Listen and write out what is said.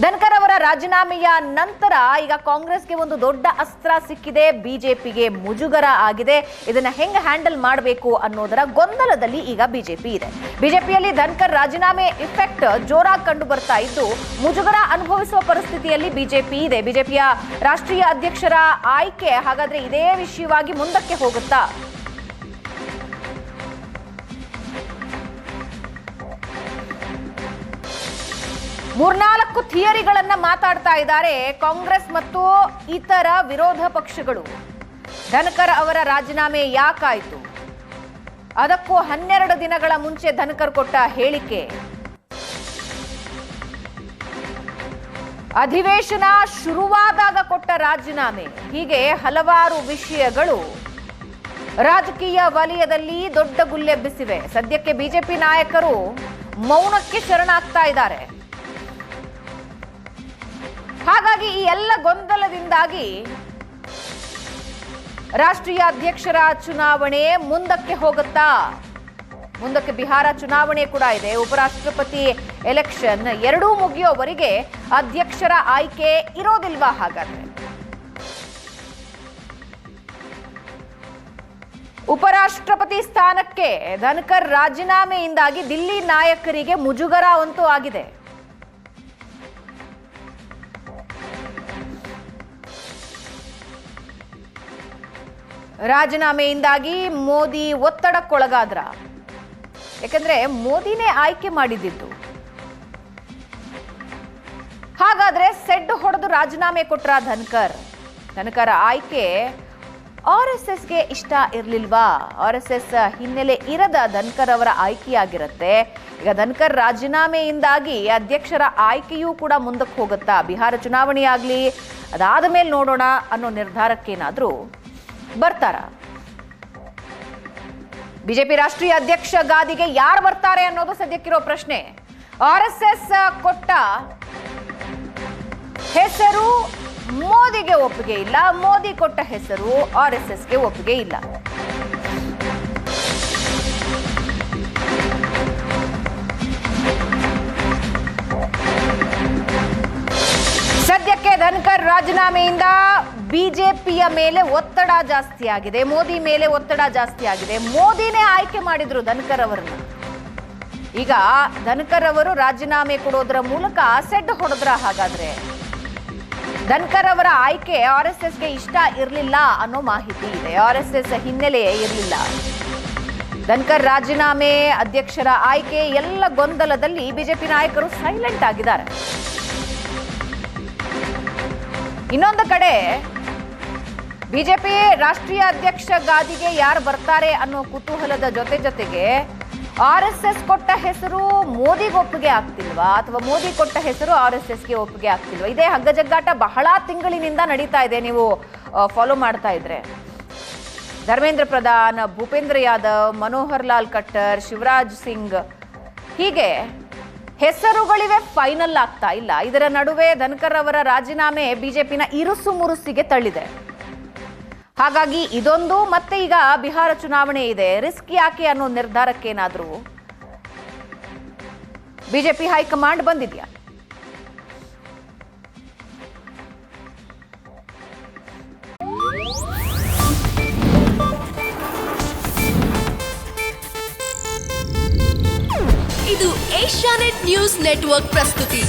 ಧನ್ಕರ್ ಅವರ ರಾಜೀನಾಮೆಯ ನಂತರ ಈಗ ಕಾಂಗ್ರೆಸ್ಗೆ ಒಂದು ದೊಡ್ಡ ಅಸ್ತ್ರ ಸಿಕ್ಕಿದೆ. ಬಿಜೆಪಿಗೆ ಮುಜುಗರ ಆಗಿದೆ. ಇದನ್ನ ಹೆಂಗೆ ಹ್ಯಾಂಡಲ್ ಮಾಡಬೇಕು ಅನ್ನೋದರ ಗೊಂದಲದಲ್ಲಿ ಈಗ ಬಿಜೆಪಿ ಇದೆ. ಬಿಜೆಪಿಯಲ್ಲಿ ಧನ್ಕರ್ ರಾಜೀನಾಮೆ ಇಫೆಕ್ಟ್ ಜೋರಾಗಿ ಕಂಡು ಬರ್ತಾ ಇದ್ದು ಮುಜುಗರ ಅನುಭವಿಸುವ ಪರಿಸ್ಥಿತಿಯಲ್ಲಿ ಬಿಜೆಪಿ ಇದೆ. ಬಿಜೆಪಿಯ ರಾಷ್ಟ್ರೀಯ ಅಧ್ಯಕ್ಷರ ಆಯ್ಕೆ ಹಾಗಾದ್ರೆ ಇದೇ ವಿಷಯವಾಗಿ ಮುಂದಕ್ಕೆ ಹೋಗುತ್ತಾ? ಮೂರ್ನಾಲ್ಕು ಥಿಯರಿಗಳನ್ನ ಮಾತಾಡ್ತಾ ಇದ್ದಾರೆ ಕಾಂಗ್ರೆಸ್ ಮತ್ತು ಇತರ ವಿರೋಧ ಪಕ್ಷಗಳು. ಧನ್ಕರ್ ಅವರ ರಾಜೀನಾಮೆ ಯಾಕಾಯಿತು? ಅದಕ್ಕೂ 12 ದಿನಗಳ ಮುಂಚೆ ಧನ್ಕರ್ ಕೊಟ್ಟ ಹೇಳಿಕೆ, ಅಧಿವೇಶನ ಶುರುವಾದಾಗ ಕೊಟ್ಟ ರಾಜೀನಾಮೆ, ಹೀಗೆ ಹಲವಾರು ವಿಷಯಗಳು ರಾಜಕೀಯ ವಲಯದಲ್ಲಿ ದೊಡ್ಡ ಗುಲ್ಲೆಬ್ಬಿಸಿವೆ. ಸದ್ಯಕ್ಕೆ ಬಿಜೆಪಿ ನಾಯಕರು ಮೌನಕ್ಕೆ ಶರಣಾಗ್ತಾ ಇದ್ದಾರೆ. ಹಾಗಾಗಿ ಈ ಎಲ್ಲ ಗೊಂದಲದಿಂದಾಗಿ ರಾಷ್ಟ್ರೀಯ ಅಧ್ಯಕ್ಷರ ಚುನಾವಣೆ ಮುಂದಕ್ಕೆ ಹೋಗುತ್ತಾ? ಮುಂದಕ್ಕೆ ಬಿಹಾರ ಚುನಾವಣೆ ಕೂಡ ಇದೆ. ಉಪರಾಷ್ಟ್ರಪತಿ ಎಲೆಕ್ಷನ್ ಎರಡೂ ಮುಗಿಯೋವರೆಗೆ ಅಧ್ಯಕ್ಷರ ಆಯ್ಕೆ ಇರೋದಿಲ್ವಾ? ಹಾಗಾದ್ರೆ ಉಪರಾಷ್ಟ್ರಪತಿ ಸ್ಥಾನಕ್ಕೆ ಧನ್ಕರ್ ರಾಜೀನಾಮೆಯಿಂದಾಗಿ ದಿಲ್ಲಿ ನಾಯಕರಿಗೆ ಮುಜುಗರ ಅಂತೂ ಆಗಿದೆ. ರಾಜೀನಾಮೆಯಿಂದಾಗಿ ಮೋದಿ ಒತ್ತಡಕ್ಕೊಳಗಾದ್ರ? ಯಾಕಂದ್ರೆ ಮೋದಿನೇ ಆಯ್ಕೆ ಮಾಡಿದ್ದು. ಹಾಗಾದ್ರೆ ಸೆಡ್ ಹೊಡೆದು ರಾಜೀನಾಮೆ ಕೊಟ್ರ ಧನ್ಕರ್ ಆಯ್ಕೆ RSSಗೆ ಇಷ್ಟ ಇರ್ಲಿಲ್ವಾ? RSS ಹಿನ್ನೆಲೆ ಇರದ ಧನ್ಕರ್ ಅವರ ಆಯ್ಕೆಯಾಗಿರುತ್ತೆ. ಈಗ ಧನ್ಕರ್ ರಾಜೀನಾಮೆಯಿಂದಾಗಿ ಅಧ್ಯಕ್ಷರ ಆಯ್ಕೆಯೂ ಕೂಡ ಮುಂದಕ್ಕೆ ಹೋಗುತ್ತಾ? ಬಿಹಾರ ಚುನಾವಣೆ ಆಗ್ಲಿ, ಅದಾದ ಮೇಲೆ ನೋಡೋಣ ಅನ್ನೋ ನಿರ್ಧಾರಕ್ಕೇನಾದ್ರೂ ಬರ್ತಾರ? ಬಿಜೆಪಿ ರಾಷ್ಟ್ರೀಯ ಅಧ್ಯಕ್ಷ ಗಾದಿಗೆ ಯಾರು ಬರ್ತಾರೆ ಅನ್ನೋದು ಸದ್ಯಕ್ಕಿರೋ ಪ್ರಶ್ನೆ. RSS ಕೊಟ್ಟ ಹೆಸರು ಮೋದಿಗೆ ಒಪ್ಪಿಗೆ ಇಲ್ಲ, ಮೋದಿ ಕೊಟ್ಟ ಹೆಸರು RSSಗೆ ಒಪ್ಪಿಗೆ ಇಲ್ಲ. ಸದ್ಯಕ್ಕೆ ಧನ್ಕರ್ ರಾಜೀನಾಮೆಯಿಂದ ಬಿಜೆಪಿಯ ಮೇಲೆ ಒತ್ತಡ ಜಾಸ್ತಿ ಆಗಿದೆ, ಮೋದಿ ಮೇಲೆ ಒತ್ತಡ ಜಾಸ್ತಿ ಆಗಿದೆ. ಮೋದಿನೇ ಆಯ್ಕೆ ಮಾಡಿದ್ರು ಧನ್ಕರ್ ಅವರನ್ನ. ಈಗ ಧನ್ಕರ್ ಅವರು ರಾಜೀನಾಮೆ ಕೊಡೋದ್ರ ಮೂಲಕ ಸೆಡ್ ಹೊಡೆದ್ರ? ಹಾಗಾದ್ರೆ ಧನ್ಕರ್ ಅವರ ಆಯ್ಕೆ RSSಗೆ ಇಷ್ಟ ಇರಲಿಲ್ಲ ಅನ್ನೋ ಮಾಹಿತಿ ಇದೆ. RSS ಹಿನ್ನೆಲೆ ಇರಲಿಲ್ಲ. ಧನ್ಕರ್ ರಾಜೀನಾಮೆ, ಅಧ್ಯಕ್ಷರ ಆಯ್ಕೆ ಎಲ್ಲ ಗೊಂದಲದಲ್ಲಿ ಬಿಜೆಪಿ ನಾಯಕರು ಸೈಲೆಂಟ್ ಆಗಿದ್ದಾರೆ. ಇನ್ನೊಂದು ಕಡೆ ಬಿಜೆಪಿ ರಾಷ್ಟ್ರೀಯ ಅಧ್ಯಕ್ಷ ಗಾದಿಗೆ ಯಾರು ಬರ್ತಾರೆ ಅನ್ನೋ ಕುತೂಹಲದ ಜೊತೆಗೆ RSS ಕೊಟ್ಟ ಹೆಸರು ಮೋದಿಗೆ ಒಪ್ಪಿಗೆ ಆಗ್ತಿಲ್ವಾ, ಅಥವಾ ಮೋದಿ ಕೊಟ್ಟ ಹೆಸರು RSSಗೆ ಒಪ್ಪಿಗೆ ಆಗ್ತಿಲ್ವಾ? ಇದೇ ಹಗ್ಗಜಗ್ಗಾಟ ಬಹಳ ತಿಂಗಳಿನಿಂದ ನಡೀತಾ ಇದೆ. ನೀವು ಫಾಲೋ ಮಾಡ್ತಾ ಇದ್ರೆ ಧರ್ಮೇಂದ್ರ ಪ್ರಧಾನ್, ಭೂಪೇಂದ್ರ ಯಾದವ್, ಮನೋಹರ್ ಲಾಲ್ ಖಟ್ಟರ್, ಶಿವರಾಜ್ ಸಿಂಗ್, ಹೀಗೆ ಹೆಸರುಗಳಿವೆ, ಫೈನಲ್ ಆಗ್ತಾ ಇಲ್ಲ. ಇದರ ನಡುವೆ ಧನ್ಕರ್ ಅವರ ರಾಜೀನಾಮೆ ಬಿಜೆಪಿನ ಇರುಸು ಮುರುಸಿಗೆ ತಳ್ಳಿದೆ. ಹಾಗಾಗಿ ಇದೊಂದು, ಮತ್ತೆ ಈಗ ಬಿಹಾರ ಚುನಾವಣೆ ಇದೆ, ರಿಸ್ಕ್ ಯಾಕೆ ಅನ್ನೋ ನಿರ್ಧಾರಕ್ಕೇನಾದ್ರೂ ಬಿಜೆಪಿ ಹೈಕಮಾಂಡ್ ಬಂದಿದ್ಯಾ? ಇದು ಏಷ್ಯಾನೆಟ್ ನ್ಯೂಸ್ ನೆಟ್ವರ್ಕ್ ಪ್ರಸ್ತುತಿ.